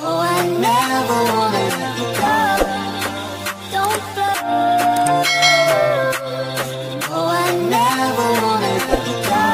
Oh, I never wanna let you go. Don't go. Oh, I never wanna let you go.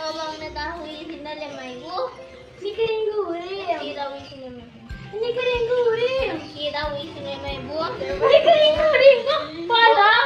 Abang mengetahui sinar yang maibu. Ni kering guring. Kita wisi ni. Ni kering guring. Kita wisi ni maibu. Ni kering guring. Pada.